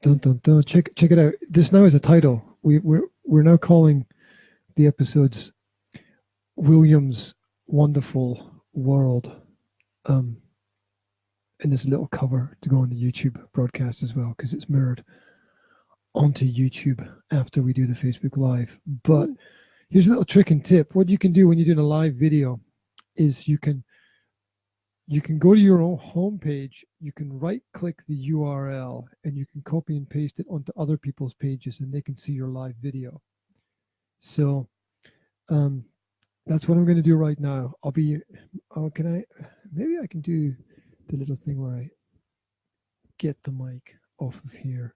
Dun, dun, dun. Check it out. This now is a title. We're now calling the episodes William's Wonderful World. And there's a little cover to go on the YouTube broadcast as well, because it's mirrored onto YouTube after we do the Facebook Live. But here's a little trick and tip. What you can do when you're doing a live video is you can go to your own homepage, you can right-click the URL, and you can copy and paste it onto other people's pages, and they can see your live video. So that's what I'm going to do right now. Maybe I can do the little thing where I get the mic off of here,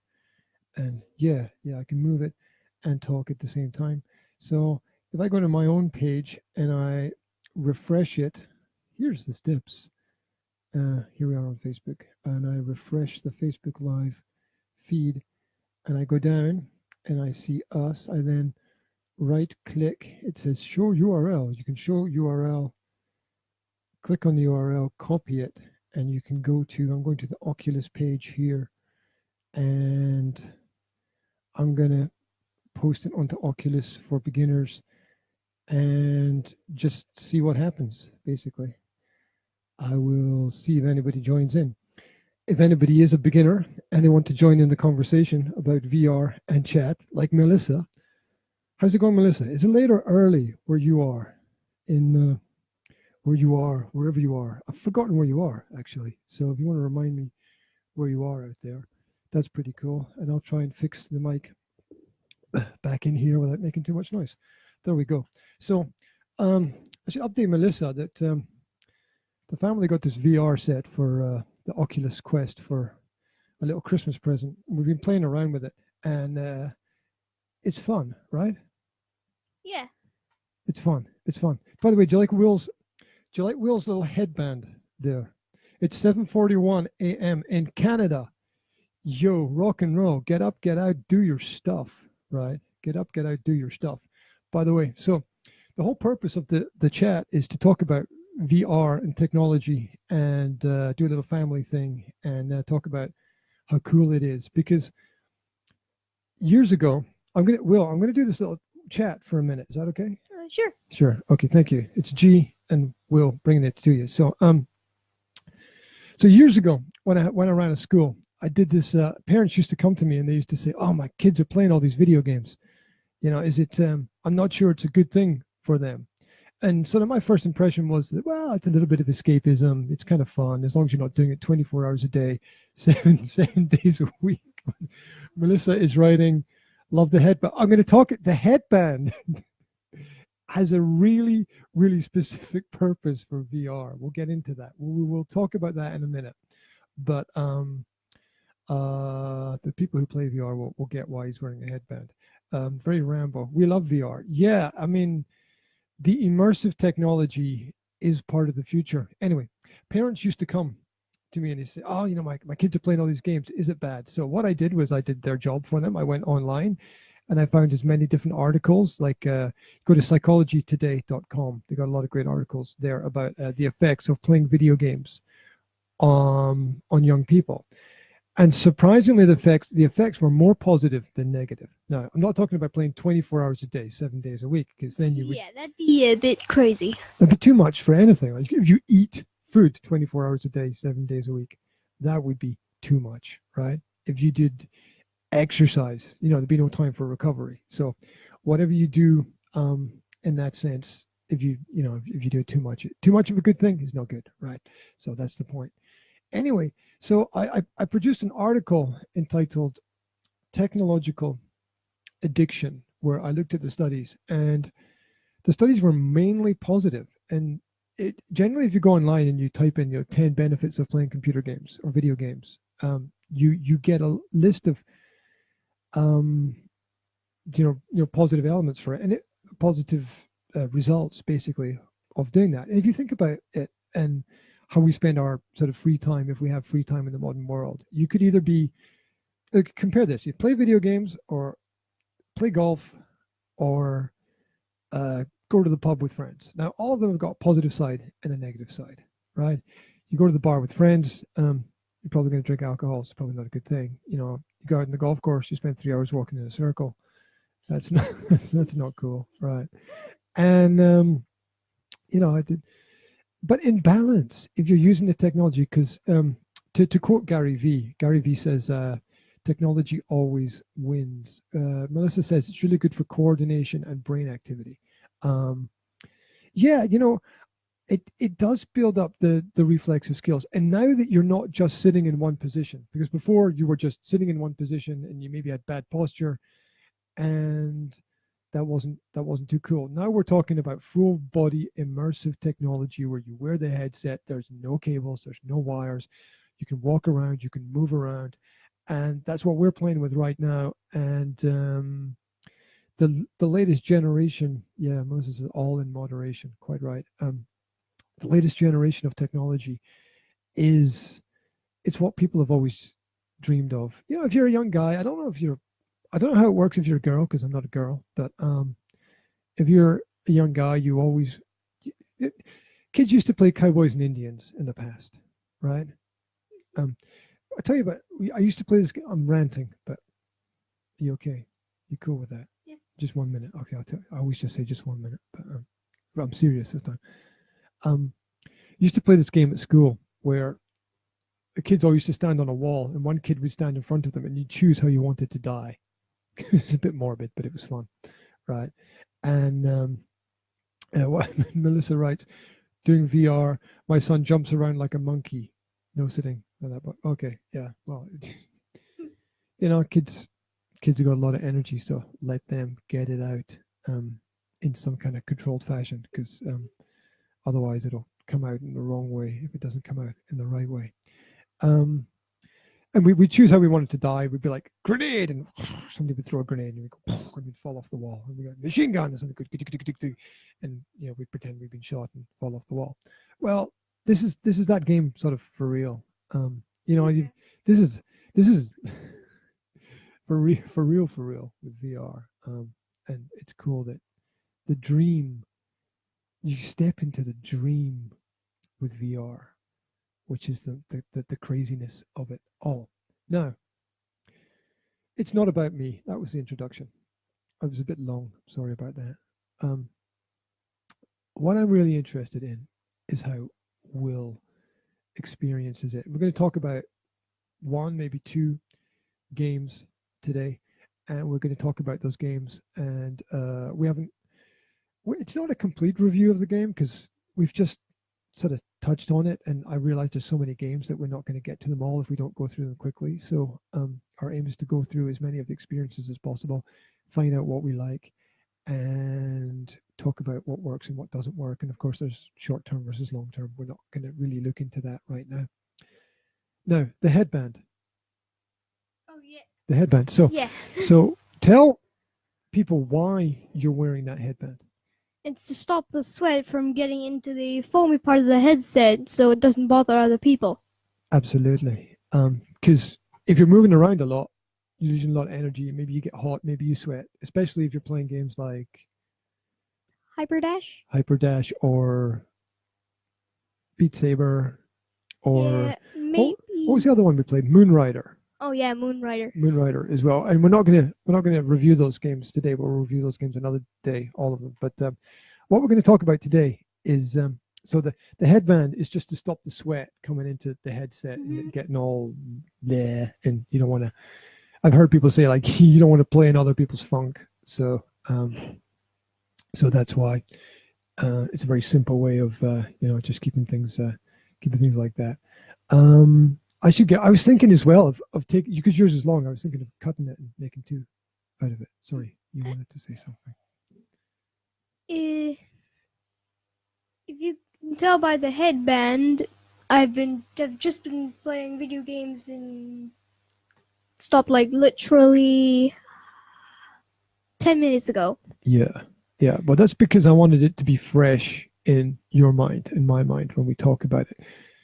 and yeah, I can move it and talk at the same time. So if I go to my own page and I refresh it, here's the steps. Here we are on Facebook, and I refresh the Facebook Live feed, and I go down and I see us. I then right click, it says show URL. You can show URL, click on the URL, copy it, and you can go to, I'm going to the Oculus page here, and I'm going to post it onto Oculus for beginners and just see what happens, basically. I will see if anybody joins in. If anybody is a beginner and they want to join in the conversation about VR and chat, like Melissa. How's it going, Melissa? Is it late or early where you are? Wherever you are. I've forgotten where you are, actually. So if you want to remind me where you are out there, that's pretty cool. And I'll try and fix the mic back in here without making too much noise. There we go. So I should update Melissa that the family got this VR set for the Oculus Quest for a little Christmas present. We've been playing around with it, and it's fun, right? Yeah. It's fun. It's fun. By the way, do you like Will's little headband there? It's 7:41 a.m. in Canada. Yo, rock and roll. Get up, get out, do your stuff, right? Get up, get out, do your stuff. By the way, so the whole purpose of the chat is to talk about VR and technology, and do a little family thing, and talk about how cool it is. Because years ago, I'm gonna do this little chat for a minute. Is that okay? Sure. Sure. Okay. Thank you. It's G and Will bringing it to you. So so years ago, when I ran a school, I did this. Parents used to come to me and they used to say, "Oh, my kids are playing all these video games. You know, is it? I'm not sure it's a good thing for them." And so then my first impression was that, well, it's a little bit of escapism. It's kind of fun as long as you're not doing it 24 hours a day, seven days a week. Melissa is writing, love the headband. I'm going to talk it. The headband has a really, really specific purpose for VR. We'll get into that. We will talk about that in a minute. But the people who play VR will get why he's wearing a headband. Very Rambo. We love VR. Yeah, I mean, the immersive technology is part of the future. Anyway, parents used to come to me and they say, "Oh, you know, my kids are playing all these games. Is it bad?" So what I did was I did their job for them. I went online and I found as many different articles, like go to psychologytoday.com. They got a lot of great articles there about the effects of playing video games on young people. And surprisingly, the effects were more positive than negative. Now, I'm not talking about playing 24 hours a day, 7 days a week, because then that'd be a bit crazy. That'd be too much for anything. Like if you eat food 24 hours a day, 7 days a week, that would be too much, right? If you did exercise, there'd be no time for recovery. So whatever you do in that sense, if you do too much of a good thing is no good, right? So that's the point. Anyway, so I produced an article entitled Technological Addiction, where I looked at the studies, and the studies were mainly positive. And it generally, if you go online and you type in 10 benefits of playing computer games or video games, you get a list of positive elements for it, and positive results basically of doing that. And if you think about it and how we spend our sort of free time, if we have free time in the modern world, you could either be, compare this, you play video games or play golf or go to the pub with friends. Now, all of them have got a positive side and a negative side, right? You go to the bar with friends, you're probably going to drink alcohol. It's probably not a good thing. You go out on the golf course, you spend 3 hours walking in a circle. That's not that's not cool, right? And I did, but in balance, if you're using the technology, because to quote Gary V says, technology always wins. Melissa says it's really good for coordination and brain activity. Yeah, it does build up the reflexive skills. And now that you're not just sitting in one position, because before you were just sitting in one position and you maybe had bad posture, and that wasn't too cool. Now we're talking about full body immersive technology where you wear the headset, there's no cables, there's no wires, you can walk around, you can move around, and that's what we're playing with right now. And the latest generation, yeah, Moses is all in moderation, quite right. The latest generation of technology it's what people have always dreamed of. If you're a young guy, I don't know how it works if you're a girl, because I'm not a girl, but if you're a young guy, kids used to play cowboys and Indians in the past, right? I tell you about, I used to play this game. I'm ranting, but are you okay? You cool with that? Yeah. Just 1 minute. Okay, I always just say just 1 minute, but I'm serious this time. Used to play this game at school where the kids all used to stand on a wall, and one kid would stand in front of them, and you'd choose how you wanted to die. It was a bit morbid, but it was fun, right? And what Melissa writes, doing VR, my son jumps around like a monkey, no sitting. Okay, yeah, well, kids have got a lot of energy, so let them get it out in some kind of controlled fashion, because otherwise it'll come out in the wrong way if it doesn't come out in the right way. And we choose how we wanted to die. We'd be like, grenade, and somebody would throw a grenade, and we'd go, and we'd fall off the wall. And we go, machine gun, and somebody go, and we'd pretend we'd been shot and fall off the wall. Well, this is that game sort of for real. This is for real with VR. And it's cool that the dream, you step into the dream with VR, which is the craziness of it all. Now, it's not about me. That was the introduction. I was a bit long. Sorry about that. What I'm really interested in is how Will experiences it. We're going to talk about one, maybe two games today, and we're going to talk about those games. And it's not a complete review of the game, because we've just sort of touched on it, and I realize there's so many games that we're not going to get to them all if we don't go through them quickly. So our aim is to go through as many of the experiences as possible, find out what we like, and talk about what works and what doesn't work. And of course, there's short-term versus long-term. We're not going to really look into that right now. Now, the headband. Oh, yeah. The headband. So, yeah. So tell people why you're wearing that headband. It's to stop the sweat from getting into the foamy part of the headset so it doesn't bother other people. Absolutely. Because if you're moving around a lot, you're using a lot of energy. Maybe you get hot, maybe you sweat, especially if you're playing games like Hyperdash or Beat Saber, or maybe. What was the other one we played? Moonrider. Oh yeah, Moonrider. Moonrider as well. And we're not gonna review those games today. We'll review those games another day, all of them. But what we're going to talk about today is so the headband is just to stop the sweat coming into the headset and getting all there. And you don't want to. I've heard people say, like, you don't want to play in other people's funk. So that's why it's a very simple way of just keeping things like that. I was thinking as well of taking, because yours is long, I was thinking of cutting it and making two out of it. Sorry, you wanted to say something. If you can tell by the headband, I've just been playing video games and stopped like literally 10 minutes ago. Yeah. Well, that's because I wanted it to be fresh in your mind, in my mind, when we talk about it.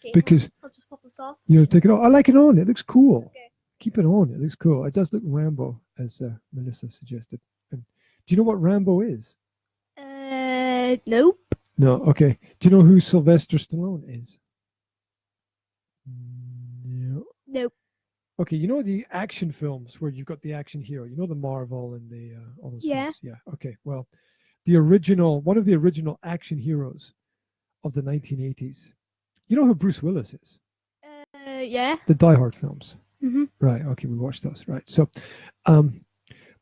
Okay, because I'll just pop this off. Take it off. I like it on. It looks cool. Okay. Keep it on. It looks cool. It does look Rambo, as Melissa suggested. And do you know what Rambo is? Nope. No. Okay. Do you know who Sylvester Stallone is? No. Nope. Okay, you know the action films where you've got the action hero. You know the Marvel and the all those Yeah. films. Yeah. Okay. Well, the original one of the original action heroes of the 1980s. You know who Bruce Willis is? Yeah. The Die Hard films. Mm-hmm. Right. Okay, we watched those. Right. So, um,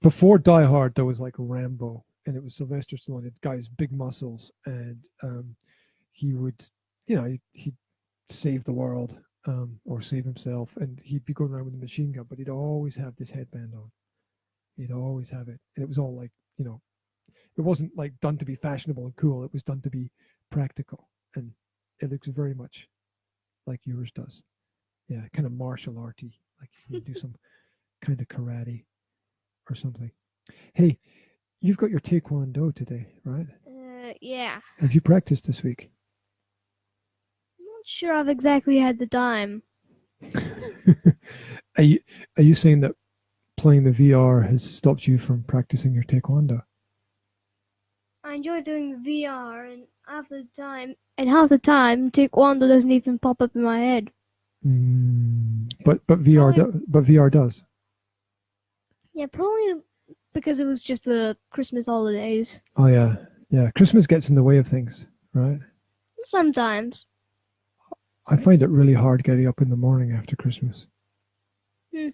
before Die Hard, there was like Rambo, and it was Sylvester Stallone. The guy's big muscles, and he would, he'd save the world or save himself, and he'd be going around with a machine gun, but he'd always have this headband on. He'd always have it, and it was all like, it wasn't like done to be fashionable and cool. It was done to be practical, and it looks very much like yours does. Yeah, kind of martial arty, like you do some kind of karate or something. Hey, you've got your taekwondo today, right? Yeah. Have you practiced this week? I'm not sure I've exactly had the time. Are you saying that playing the VR has stopped you from practicing your taekwondo? I enjoy doing the VR, and half the time, taekwondo doesn't even pop up in my head. But VR does. Yeah, probably because it was just the Christmas holidays. Oh yeah. Christmas gets in the way of things, right? Sometimes. I find it really hard getting up in the morning after Christmas. How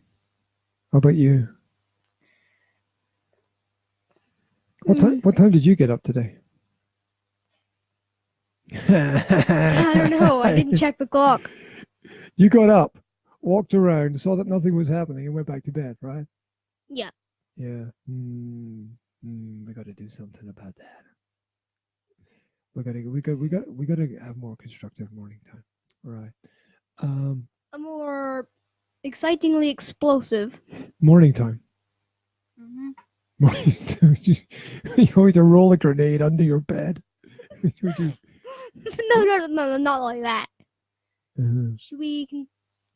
about you? What time did you get up today? I don't know. I didn't check the clock. You got up, walked around, saw that nothing was happening, and went back to bed, right? Yeah. Yeah. We got to do something about that. We got to have more constructive morning time. All right. A more excitingly explosive. Morning time. Mm-hmm. Morning time. You want me to roll a grenade under your bed? No, not like that. Should we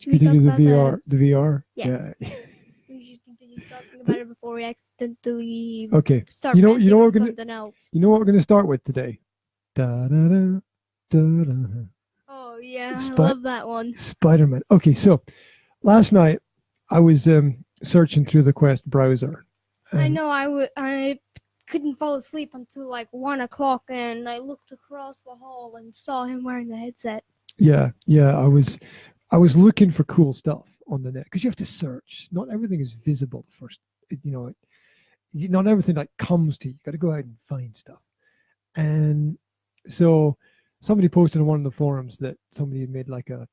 continue talk about the VR? Yeah. We should continue talking about it before we accidentally start you know what we're gonna something else. You know what we're gonna start with today? Da da da da da. Oh yeah, I love that one. Spiderman. Okay, so last night I was searching through the Quest browser. I know I couldn't fall asleep until like 1 o'clock, and I looked across the hall and saw him wearing the headset. Yeah. I was looking for cool stuff on the net because you have to search. Not everything is visible the first. Not everything like comes to you. You got to go out and find stuff. And so somebody posted on one of the forums that somebody had made like a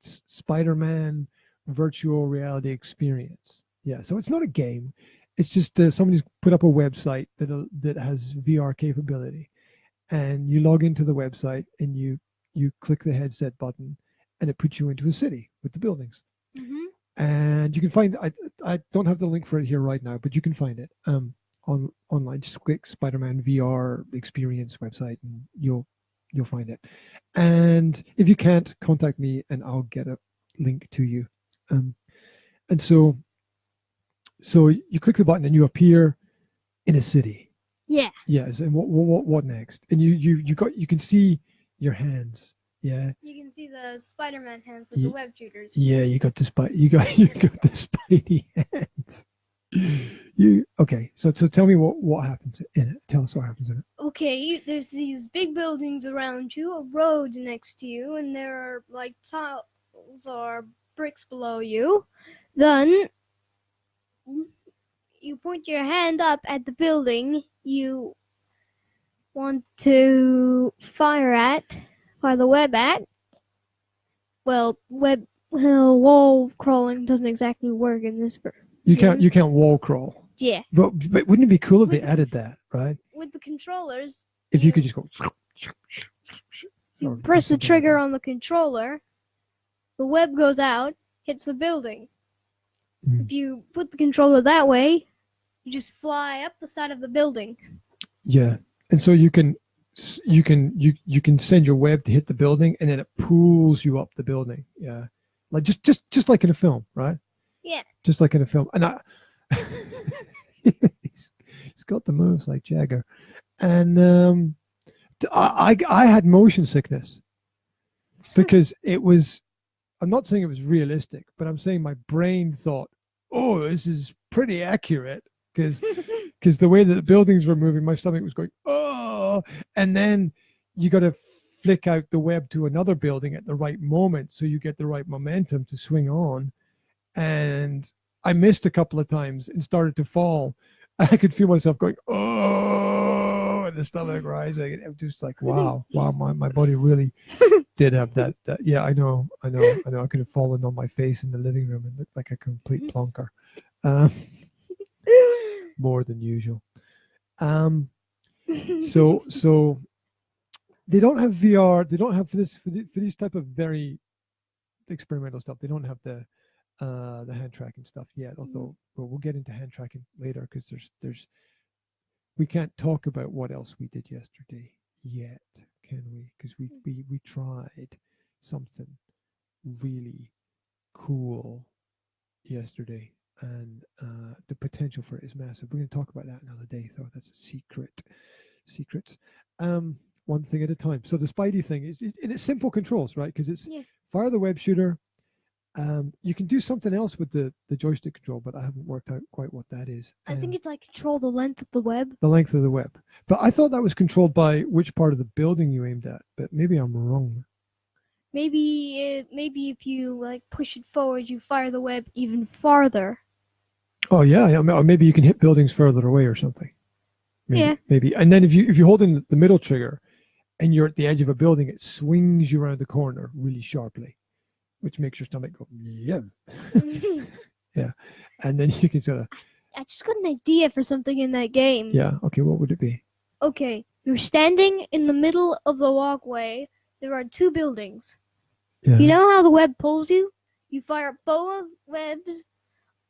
Spider-Man virtual reality experience. Yeah, so it's not a game. It's just somebody's put up a website that has VR capability, and you log into the website and you click the headset button, and it puts you into a city with the buildings. Mm-hmm. And you can find. I don't have the link for it here right now, but you can find it online. Just click Spider-Man VR experience website, and you'll find it. And if you can't, contact me, and I'll get a link to you. And so you click the button and you appear in a city. Yeah. Yes. And what next? And you can see your hands. Yeah. You can see the Spider-Man hands with the web shooters. Yeah, you got the Spidey hands. Okay? So tell me what happens in it. Tell us what happens in it. Okay, there's these big buildings around you, a road next to you, and there are like tiles or bricks below you. Then you point your hand up at the building you want to fire the web at. Well, wall crawling doesn't exactly work in this version. You can't wall crawl. Yeah. But wouldn't it be cool if they added that, right? With the controllers. If you could just go. You press the trigger on the controller, the web goes out, hits the building. If you put the controller that way, you just fly up the side of the building. Yeah, and so you can send your web to hit the building, and then it pulls you up the building. Yeah, like just like in a film, right? Yeah. Just like in a film, and he's got the moves like Jagger, and I had motion sickness because it was I'm not saying it was realistic, but I'm saying my brain thought, oh, this is pretty accurate, because the way that the buildings were moving, my stomach was going, oh, and then you got to flick out the web to another building at the right moment so you get the right momentum to swing on. And I missed a couple of times and started to fall. I could feel myself going, oh, and the stomach rising. And it was just like, wow, my body really did have that. Yeah, I know. I could have fallen on my face in the living room and looked like a complete plonker. More than usual. So they don't have VR. They don't have for these type of very experimental stuff. They don't have the hand tracking stuff yet. Although we'll get into hand tracking later, because there's we can't talk about what else we did yesterday yet, can we? Because we tried something really cool yesterday, and the potential for it is massive. We're going to talk about that another day, though. That's a secrets. One thing at a time. So the Spidey thing is, and it's simple controls, right? Because it's fire the web shooter. You can do something else with the joystick control, but I haven't worked out quite what that is. I think it's like control the length of the web. The length of the web. But I thought that was controlled by which part of the building you aimed at, but maybe I'm wrong. Maybe if you like push it forward, you fire the web even farther. Oh yeah, or maybe you can hit buildings further away or something. Maybe. And then if you hold in the middle trigger and you're at the edge of a building, it swings you around the corner really sharply, which makes your stomach go, yeah. Yeah. And then you can sort of... I just got an idea for something in that game. Yeah. Okay, what would it be? Okay, you're standing in the middle of the walkway. There are two buildings. Yeah. You know how the web pulls you? You fire both webs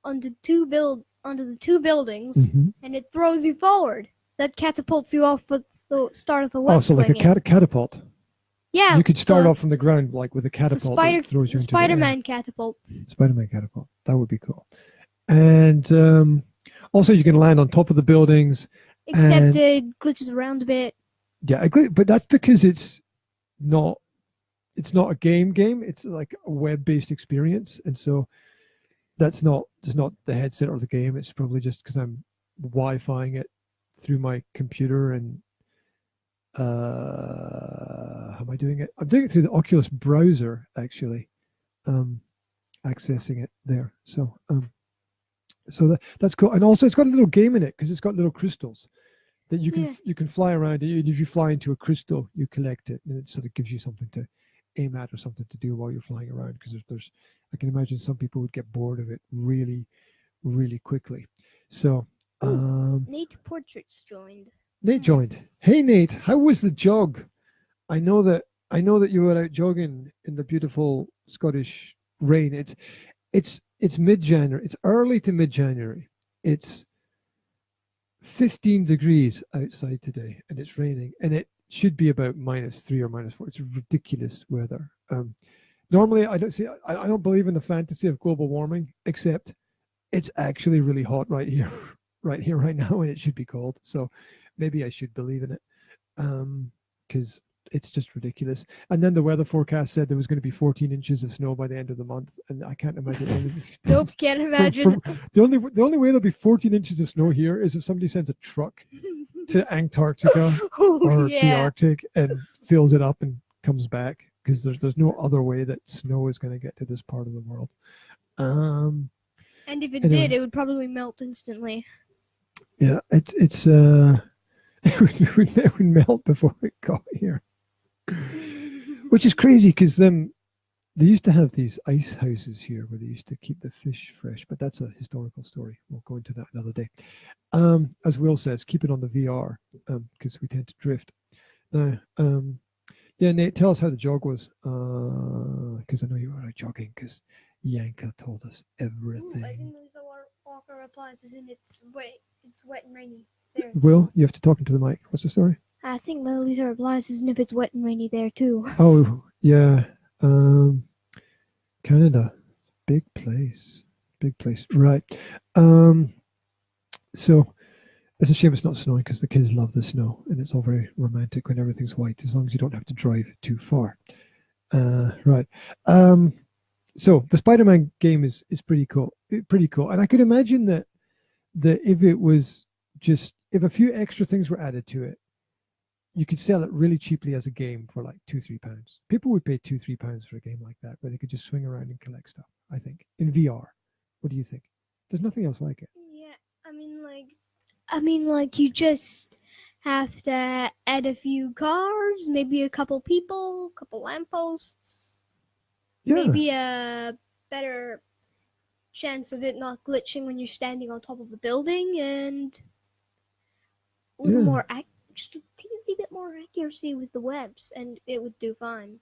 onto the two buildings, and it throws you forward. That catapults you off at the start of the web. Oh, so like a catapult. Yeah. You could start off from the ground like with a catapult that throws you into the air. Spiderman catapult. Spiderman catapult. That would be cool. And also you can land on top of the buildings. Except it glitches around a bit. Yeah, but that's because it's not a game. It's like a web-based experience, and so it's not the headset or the game. It's probably just because I'm Wi-Fiing it through my computer, and how am I doing it? I'm doing it through the Oculus browser, actually, accessing it there. So that's cool. And also it's got a little game in it, because it's got little crystals that you can fly around. If you fly into a crystal, you collect it, and it sort of gives you something to aim at or something to do while you're flying around. Because I can imagine some people would get bored of it really, really quickly. So Nate Portraits joined. Nate joined. Hey Nate, how was the jog? I know that you were out jogging in the beautiful Scottish rain. It's mid-January. It's early to mid-January. It's 15 degrees outside today, and it's raining, and it should be about -3 or -4. It's ridiculous weather. Normally, I don't believe in the fantasy of global warming, except it's actually really hot right here right now, and it should be cold. So maybe I should believe in it, because it's just ridiculous. And then the weather forecast said there was going to be 14 inches of snow by the end of the month, and I can't imagine anything. Nope, can't imagine. The only way there'll be 14 inches of snow here is if somebody sends a truck to Antarctica or the Arctic and fills it up and comes back, because there's no other way that snow is going to get to this part of the world. And if it did, it would probably melt instantly. Yeah, it's it would melt before it got here, which is crazy, because they used to have these ice houses here where they used to keep the fish fresh, but that's a historical story. We'll go into that another day. As Will says, keep it on the VR, because we tend to drift. Now, yeah, Nate, tell us how the jog was, because I know you were out jogging, because Yanka told us everything. I think Lisa Walker replies, isn't it? It's wet and rainy there. Will, you have to talk into the mic. What's the story? I think Lisa replies, isn't if it's wet and rainy there too. Oh, yeah. Canada, big place, right? So it's a shame it's not snowing, because the kids love the snow, and it's all very romantic when everything's white, as long as you don't have to drive too far. Right. So the Spider-Man game is pretty cool. Pretty cool. And I could imagine that if it was just if a few extra things were added to it, you could sell it really cheaply as a game for like £2-3. People would pay £2-3 for a game like that, where they could just swing around and collect stuff. I think in VR. What do you think? There's nothing else like it. Yeah, I mean, like you just have to add a few cars, maybe a couple people, couple lampposts, Yeah, maybe a better chance of it not glitching when you're standing on top of a building, and a little Yeah. more just a teensy bit more accuracy with the webs, and it would do fine.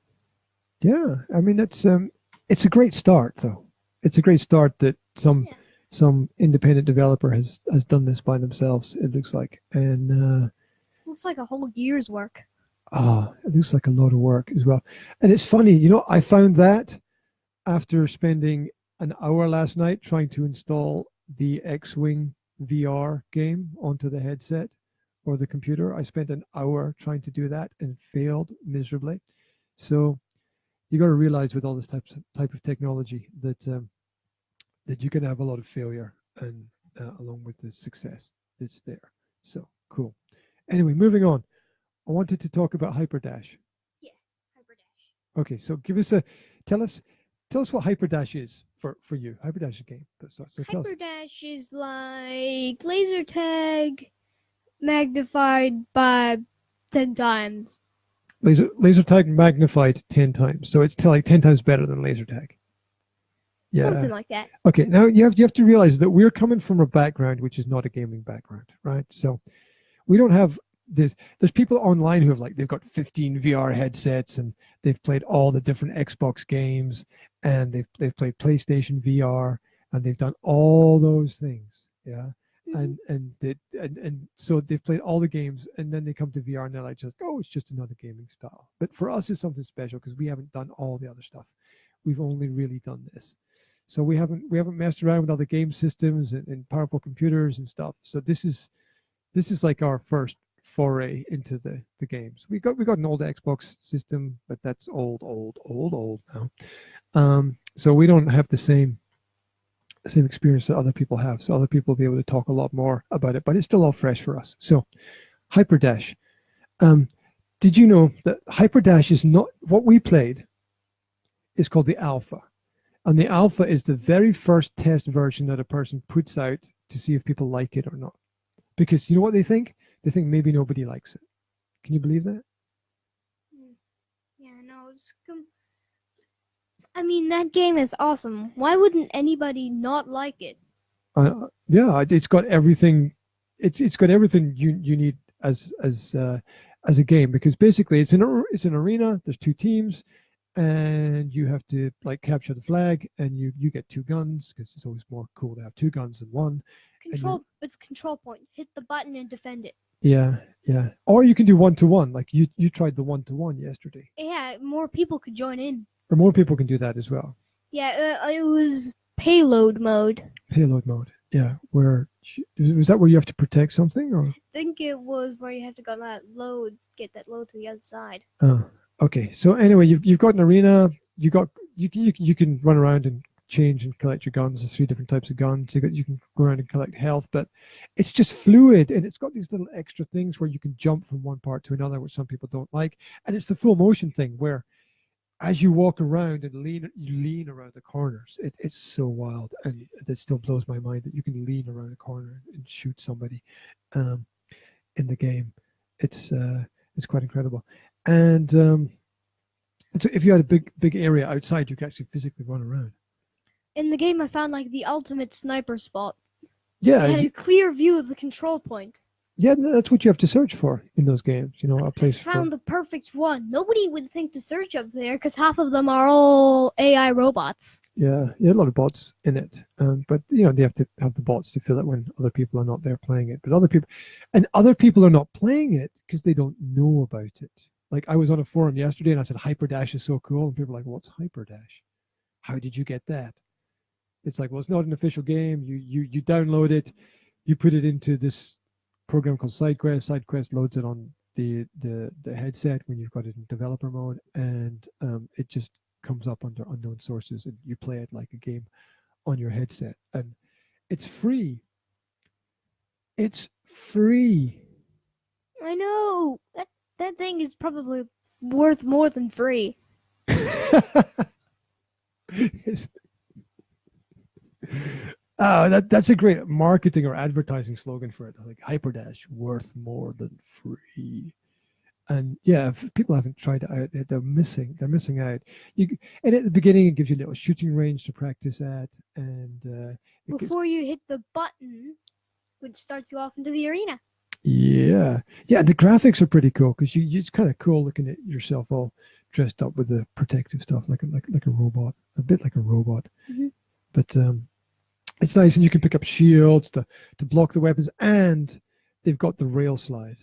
yeah. I mean, it's a great start, though. It's a great start that Yeah. some independent developer has done this by themselves. It looks like, and Looks like a whole year's work. it looks like a lot of work as well. And it's funny, you know, I found that after spending an hour last night trying to install the X-Wing VR game onto the headset or the computer. I spent an hour trying to do that and failed miserably. So you got to realize with all this type of technology that that you can have a lot of failure and along with the success that's there. So cool. Anyway, moving on. I wanted to talk about Hyperdash. Yeah, Hyperdash. Okay, so tell us what Hyperdash is for you. Hyperdash is a game. So tell us. Hyperdash is like laser tag magnified by 10 times. Laser tag magnified 10 times. So it's like 10 times better than laser tag. Yeah. Something like that. Okay, now you have to realize that we're coming from a background which is not a gaming background, right? So we don't have this. There's people online who have they've got 15 VR headsets and they've played all the different Xbox games and they've played PlayStation VR and they've done all those things, yeah. And so they've played all the games and then they come to VR and they're like, just it's just another gaming style. But for us, it's something special because we haven't done all the other stuff. We've only really done this. So we haven't messed around with other game systems and powerful computers and stuff. So this is like our first foray into the games. We got an old Xbox system, but that's old now. So we don't have the same experience that other people have. So other people will be able to talk a lot more about it, but it's still all fresh for us. So Hyperdash. Did you know that Hyperdash is not what we played? Is called the alpha. And the alpha is the very first test version that a person puts out to see if people like it or not. Because you know what they think? They think maybe nobody likes it. Can you believe that? Yeah, no, I mean, that game is awesome. Why wouldn't anybody not like it? Yeah, it's got everything. It's got everything you need as a game, because basically it's an arena. There's two teams, and you have to capture the flag, and you get two guns because it's always more cool to have two guns than one. It's control point. Hit the button and defend it. Yeah. Or you can do 1-to-1, like you tried the 1-to-1 yesterday. Yeah, more people could join in. Or more people can do that as well. Yeah, it was payload mode. Payload mode. Yeah. Was that where you have to protect something, or? I think it was where you have to get that load to the other side. Oh, okay. So anyway, you've got an arena. You can run around and change and collect your guns. There's 3 different types of guns. You can go around and collect health, but it's just fluid, and it's got these little extra things where you can jump from one part to another, which some people don't like. And it's the full motion thing where, as you walk around and you lean around the corners. It's so wild, and it still blows my mind that you can lean around a corner and shoot somebody in the game. It's quite incredible. And so if you had a big area outside, you could actually physically run around. In the game, I found the ultimate sniper spot. Yeah, I had a clear view of the control point. Yeah, that's what you have to search for in those games. A place. Found the perfect one. Nobody would think to search up there because half of them are all AI robots. Yeah, a lot of bots in it. But they have to have the bots to fill it when other people are not there playing it. But other people are not playing it because they don't know about it. Like, I was on a forum yesterday and I said Hyperdash is so cool, and people are like, "What's Hyperdash? How did you get that?" It's like, well, it's not an official game. You download it, you put it into this program called SideQuest. SideQuest loads it on the headset when you've got it in developer mode, and it just comes up under unknown sources, and you play it like a game on your headset, and it's free. It's free. I know that thing is probably worth more than free. That's a great marketing or advertising slogan for it. Like Hyperdash, worth more than free. And yeah, if people haven't tried it out, they're missing out. And at the beginning, it gives you a little shooting range to practice at, and before you hit the button, which starts you off into the arena. Yeah, the graphics are pretty cool because it's kind of cool looking at yourself all dressed up with the protective stuff, like a robot, a bit like a robot. Mm-hmm. But it's nice, and you can pick up shields to block the weapons, and they've got the rail slide.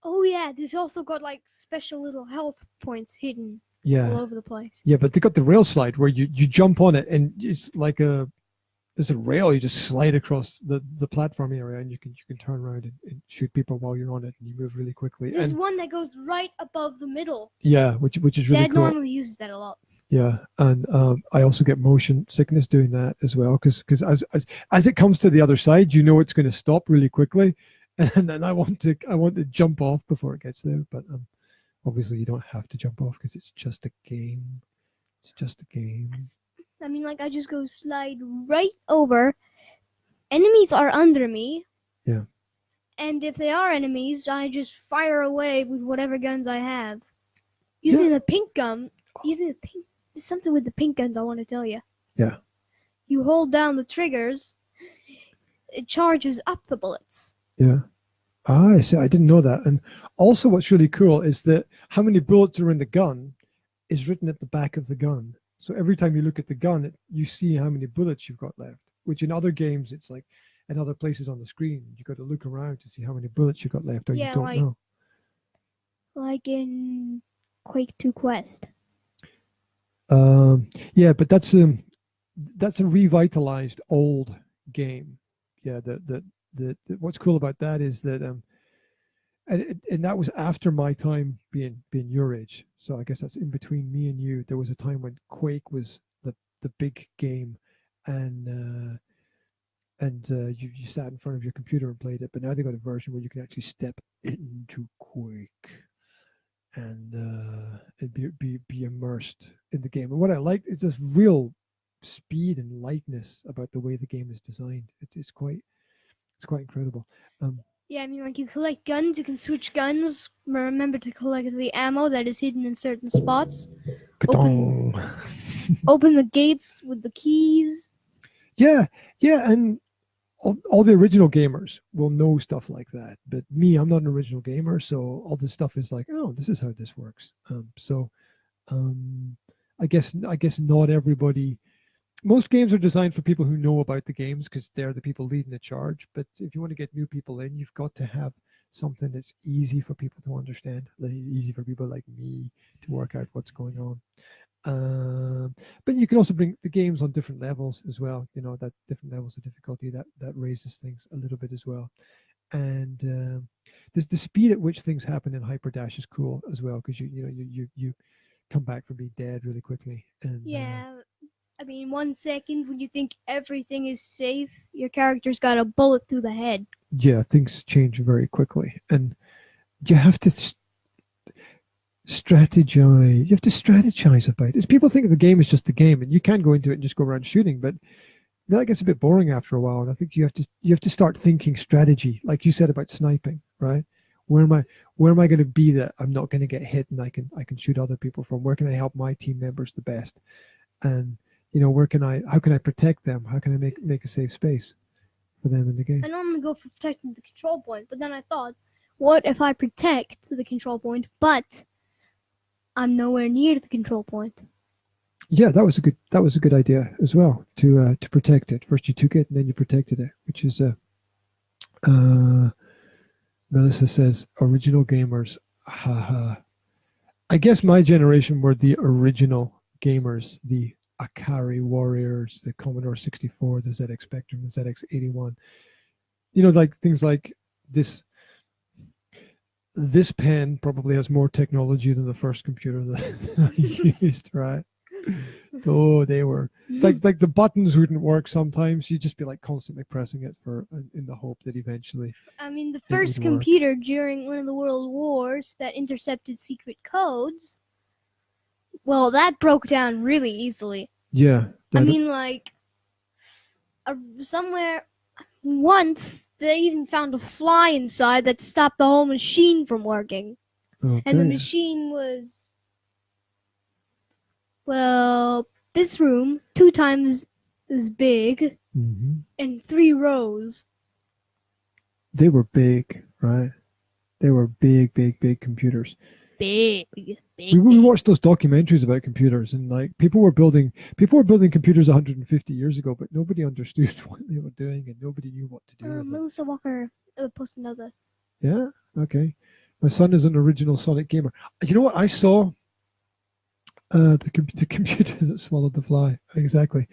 Oh yeah, there's also got like special little health points hidden all over the place. Yeah, but they got the rail slide where you jump on it, and it's like there's a rail. You just slide across the platform area, and you can turn around and shoot people while you're on it, and you move really quickly. There's one that goes right above the middle. Yeah, which is really Dad cool. normally uses that a lot. Yeah, and I also get motion sickness doing that as well, because as it comes to the other side, you know it's going to stop really quickly, and then I want to jump off before it gets there. But obviously you don't have to jump off because it's just a game. It's just a game. I mean, like, I just go slide right over. Enemies are under me. Yeah. And if they are enemies, I just fire away with whatever guns I have. Using the pink gun. There's something with the pink guns I want to tell you. Yeah. You hold down the triggers, it charges up the bullets. Yeah. I see. I didn't know that. And also what's really cool is that how many bullets are in the gun is written at the back of the gun. So every time you look at the gun, you see how many bullets you've got left, which in other games, it's like in other places on the screen, you got to look around to see how many bullets you got left, or you don't know. Like in Quake 2 Quest. Yeah, but that's a revitalized old game. Yeah, what's cool about that is that and that was after my time being your age. So I guess that's in between me and you. There was a time when Quake was the big game, and you sat in front of your computer and played it. But now they got a version where you can actually step into Quake and be immersed in the game. And what I like is this real speed and lightness about the way the game is designed. It's quite incredible. Yeah, I mean, like, you collect guns, you can switch guns. Remember to collect the ammo that is hidden in certain spots. Open the gates with the keys. Yeah, and all the original gamers will know stuff like that. But me, I'm not an original gamer, so all this stuff is like, oh, this is how this works. I guess not everybody. Most games are designed for people who know about the games because they're the people leading the charge. But if you want to get new people in, you've got to have something that's easy for people to understand, like easy for people like me to work out what's going on. But you can also bring the games on different levels as well. You know, that different levels of difficulty that raises things a little bit as well. And there's the speed at which things happen in Hyperdash is cool as well, because you come back from being dead really quickly. And I mean, 1 second when you think everything is safe, your character's got a bullet through the head. Yeah, things change very quickly, and you have to strategize. You have to strategize about it. People think the game is just a game, and you can go into it and just go around shooting, but that gets a bit boring after a while. And I think you have to start thinking strategy, like you said about sniping, right? Where am I going to be that I'm not going to get hit, and I can shoot other people from? Where can I help my team members the best? And how can I protect them? How can I make a safe space for them in the game? I normally go for protecting the control point, but then I thought, what if I protect the control point, but I'm nowhere near the control point? Yeah, that was a good idea as well, to protect it. First you took it and then you protected it, which is Melissa says original gamers. Haha. I guess my generation were the original gamers, the Akari Warriors, the Commodore 64, the ZX Spectrum, the ZX81. You know, like things like this pen probably has more technology than the first computer that I used, right? Oh, they were like the buttons wouldn't work sometimes. You'd just be like constantly pressing it for in the hope that eventually I mean, the it would first work. computer during one of the world wars that intercepted secret codes, well, that broke down really easily. Yeah. I mean, like, somewhere once they even found a fly inside that stopped the whole machine from working. okay. And the machine was, well, this room 2 times as big Mhm. and 3 rows. They were big, right? They were big, big, big computers. Big. We watched those documentaries about computers, and like people were building computers 150 years ago, but nobody understood what they were doing, and nobody knew what to do with it. Melissa Walker posted another. Yeah. Okay. My son is an original Sonic gamer. You know what I saw? The computer that swallowed the fly. Exactly.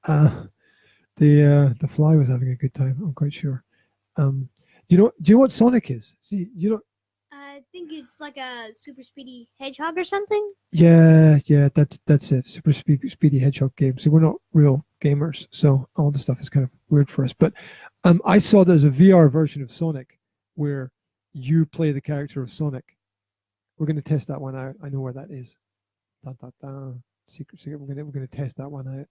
The fly was having a good time. I'm quite sure. Do you know what Sonic is? See, you know. I think it's like a super speedy hedgehog or something. Yeah, that's it. Super speedy hedgehog game. So we're not real gamers, so all this stuff is kind of weird for us. But I saw there's a VR version of Sonic where you play the character of Sonic. We're going to test that one out. I know where that is. Da, da, da. Secret. We're gonna test that one out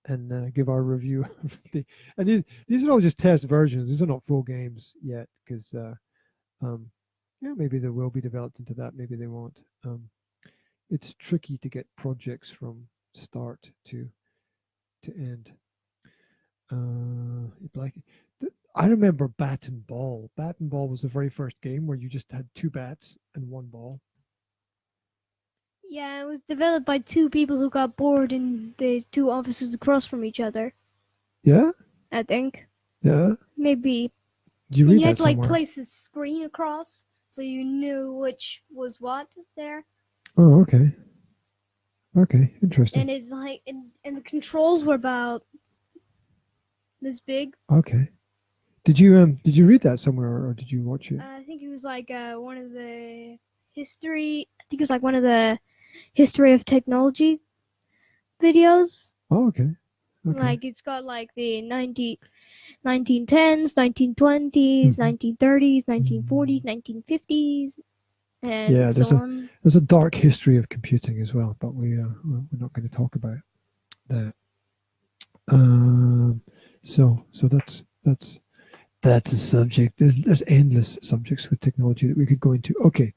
and give our review. And these are all just test versions. These are not full games yet because yeah, maybe they will be developed into that. Maybe they won't. It's tricky to get projects from start to end. Like I remember Bat and Ball. Bat and Ball was the very first game where you just had 2 bats and 1 ball. Yeah, it was developed by 2 people who got bored in the 2 offices across from each other. Yeah. I think. Yeah. Maybe. Did you read You had that to like somewhere? place the screen across so you knew which was what there. Oh, okay. Okay, interesting. And it like and the controls were about this big. Okay. Did you read that somewhere or did you watch it? I think it was like one of the history. I think it was like one of the history of technology videos. Oh, okay. Okay. Like it's got like the 1910s, 1920s, 1930s, 1940s, 1950s, and Yeah, so on. there's a dark history of computing as well, but we're not going to talk about that. So that's a subject. There's endless subjects with technology that we could go into. Okay,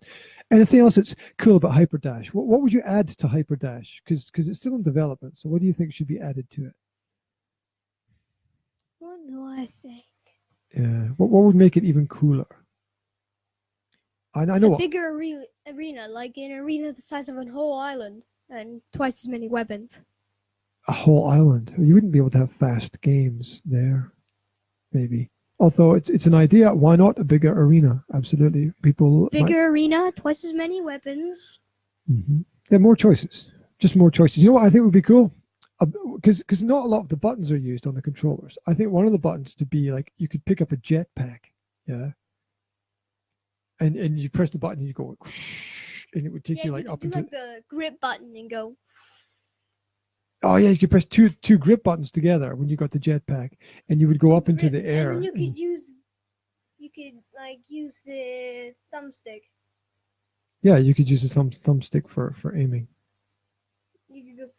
anything else that's cool about HyperDash? What would you add to HyperDash? Because it's still in development. So what do you think should be added to it? What do I think? Yeah, what would make it even cooler? I know a bigger arena, like an arena the size of a whole island, and twice as many weapons. A whole island. You wouldn't be able to have fast games there, maybe. Although it's an idea. Why not a bigger arena? Absolutely, people. Bigger arena, twice as many weapons. Mm-hmm. There are more choices. Just more choices. You know what I think would be cool? Because not a lot of the buttons are used on the controllers. I think one of the buttons to be like you could pick up a jetpack, yeah, and you press the button and you go, whoosh, and it would take you like up into like the grip button and go. Oh yeah, you could press two grip buttons together when you got the jetpack, and you would go up into the air. And then you could use the thumbstick. Yeah, you could use a thumbstick for aiming. You could go.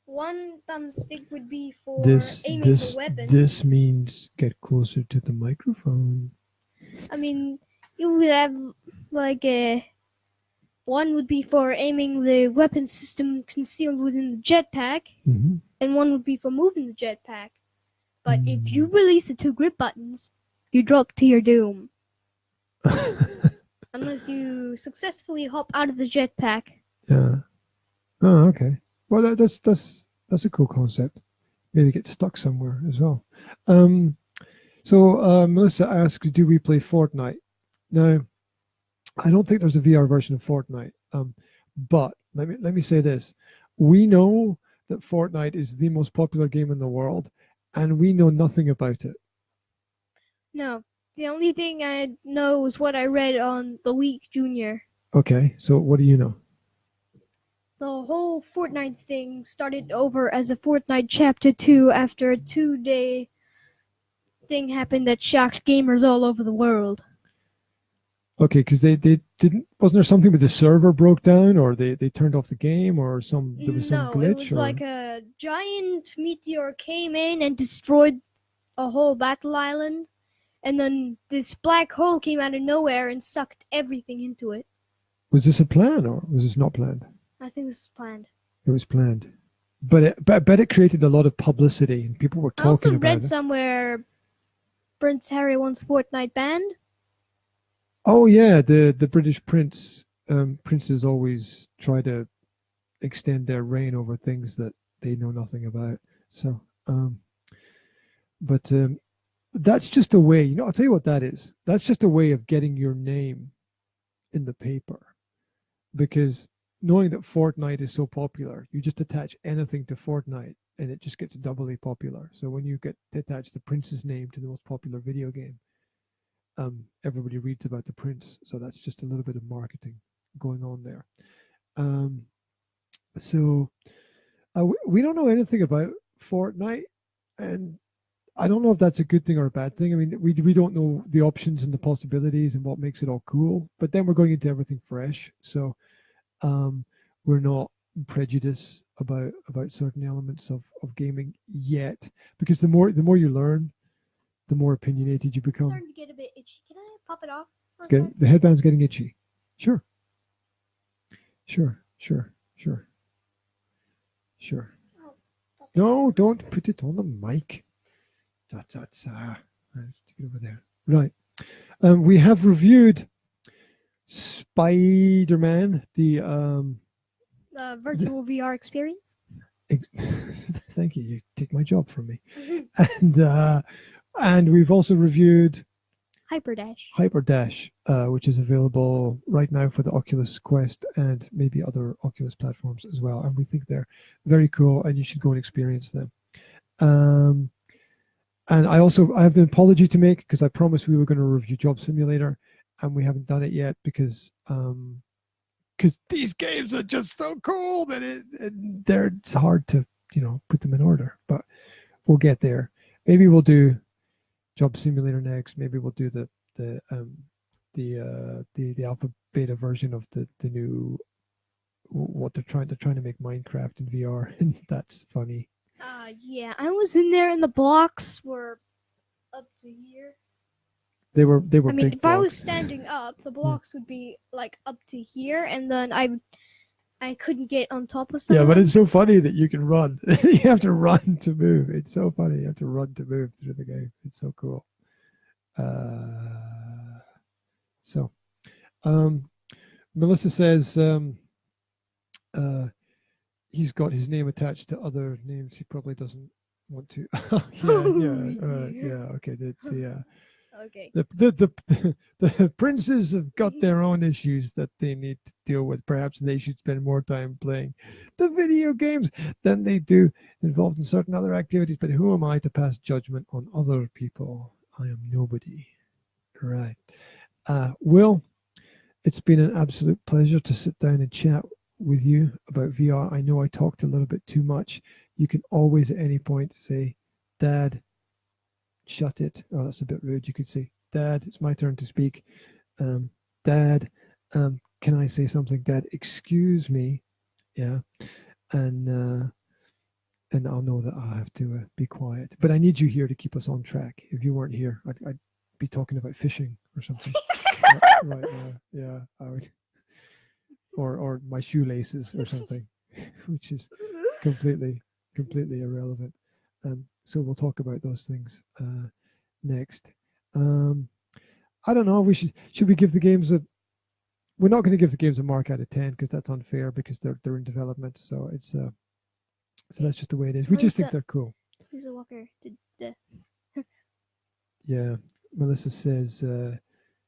One thumbstick would be for aiming the weapon. This means get closer to the microphone. I mean, you would have like a. One would be for aiming the weapon system concealed within the jetpack, and one would be for moving the jetpack. But if you release the 2 grip buttons, you drop to your doom. Unless you successfully hop out of the jetpack. Yeah. Oh, okay. Well, that's a cool concept. Maybe get stuck somewhere as well. So Melissa asks, do we play Fortnite? Now, I don't think there's a VR version of Fortnite. But let me say this: we know that Fortnite is the most popular game in the world, and we know nothing about it. No, the only thing I know is what I read on The Week Junior. Okay, so what do you know? the whole Fortnite thing started over as a Fortnite Chapter 2 after a 2-day thing happened that shocked gamers all over the world. Okay, because they didn't. Wasn't there something with the server broke down, or they turned off the game, or there was some No, it glitch, was or like a giant meteor came in and destroyed a whole battle island, and then this black hole came out of nowhere and sucked everything into it. was this a plan, or was this not planned? I think this is planned. It was planned, but I bet it created a lot of publicity, and people were I also talking read about it. somewhere Prince Harry wants Fortnite banned. Oh yeah, the British princes always try to extend their reign over things that they know nothing about. So, but that's just a way. You know, I'll tell you what that is. That's just a way of getting your name in the paper, because knowing that Fortnite is so popular, you just attach anything to Fortnite and it just gets doubly popular. So when you get to attach the prince's name to the most popular video game, everybody reads about the prince. So that's just a little bit of marketing going on there. So we don't know anything about Fortnite, and I don't know if that's a good thing or a bad thing. I mean, we don't know the options and the possibilities and what makes it all cool. But then we're going into everything fresh, so we're not prejudiced about certain elements of gaming yet, because the more you learn, the more opinionated you It's become. starting to get a bit itchy. Can I pop it off? Okay, the headband's getting itchy. Sure. No, don't put it on the mic. That's let's get over there. Right. We have reviewed Spiderman, the virtual VR experience. Thank you. You take my job from me. And we've also reviewed Hyperdash, which is available right now for the Oculus Quest and maybe other Oculus platforms as well. And we think they're very cool, and you should go and experience them. And I have an apology to make, because I promised we were going to review Job Simulator, and we haven't done it yet because these games are just so cool that it's hard to put them in order. But we'll get there. Maybe we'll do Job Simulator next. Maybe we'll do the alpha beta version of the new what they're trying to make Minecraft in VR, and that's funny. Yeah, I was in there, and the blocks were up to here. They were. I mean, big if blocks. I was standing up, the blocks would be like up to here, and then I couldn't get on top of someone. Yeah, but it's so funny that you can run. You have to run to move. It's so funny. You have to run to move through the game. It's so cool. Melissa says he's got his name attached to other names he probably doesn't want to. Okay, that's Okay. The princes have got their own issues that they need to deal with. Perhaps they should spend more time playing the video games than they do involved in certain other activities. But who am I to pass judgment on other people? I am nobody. Right. Will, it's been an absolute pleasure to sit down and chat with you about VR. I know I talked a little bit too much. You can always at any point say, Dad, shut it. Oh, that's a bit rude. You could say, Dad, it's my turn to speak. Dad, can I say something? Dad, excuse me. Yeah. And I'll know that I have to be quiet. But I need you here to keep us on track. If you weren't here, I'd be talking about fishing or something right now. Yeah, I would. Or my shoelaces or something, which is completely irrelevant. So we'll talk about those things next. I don't know. Should we give the games a? We're not going to give the games a mark out of 10 because that's unfair, because they're in development. So it's so that's just the way it is. We just think they're cool. Lisa Walker did the. Yeah, Melissa says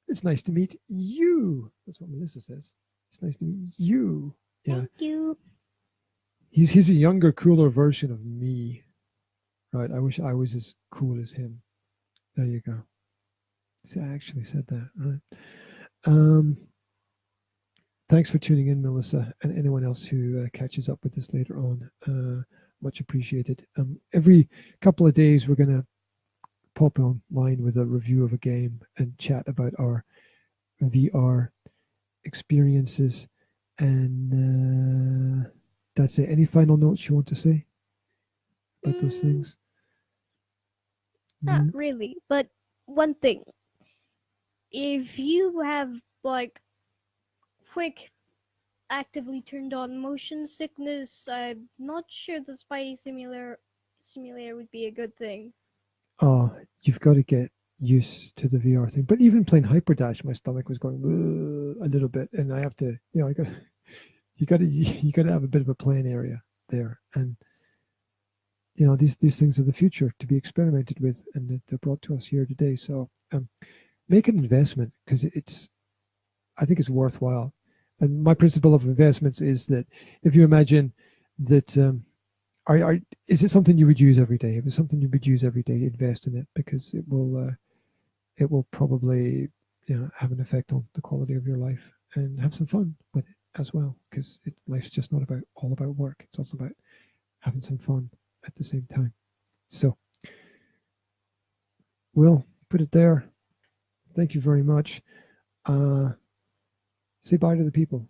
it's nice to meet you. That's what Melissa says. It's nice to meet you. Yeah. Thank you. He's a younger, cooler version of me. Right. I wish I was as cool as him. There you go. See, I actually said that. Right. thanks for tuning in, Melissa, and anyone else who catches up with us later on. Much appreciated. Every couple of days, we're going to pop online with a review of a game and chat about our VR experiences. And that's it. Any final notes you want to say about those things? Not really, but one thing. If you have like quick actively turned on motion sickness, I'm not sure the Spidey simulator would be a good thing. Oh, you've got to get used to the VR thing. But even playing Hyperdash, my stomach was going a little bit, and I have to, you got you got to have a bit of a playing area there, and these things are the future to be experimented with, and they're brought to us here today. So make an investment because I think it's worthwhile. And my principle of investments is that if you imagine that, is it something you would use every day? If it's something you would use every day, invest in it because it will probably have an effect on the quality of your life, and have some fun with it as well, because life's just not all about work. It's also about having some fun at the same time. So we'll put it there. Thank you very much. Say bye to the people.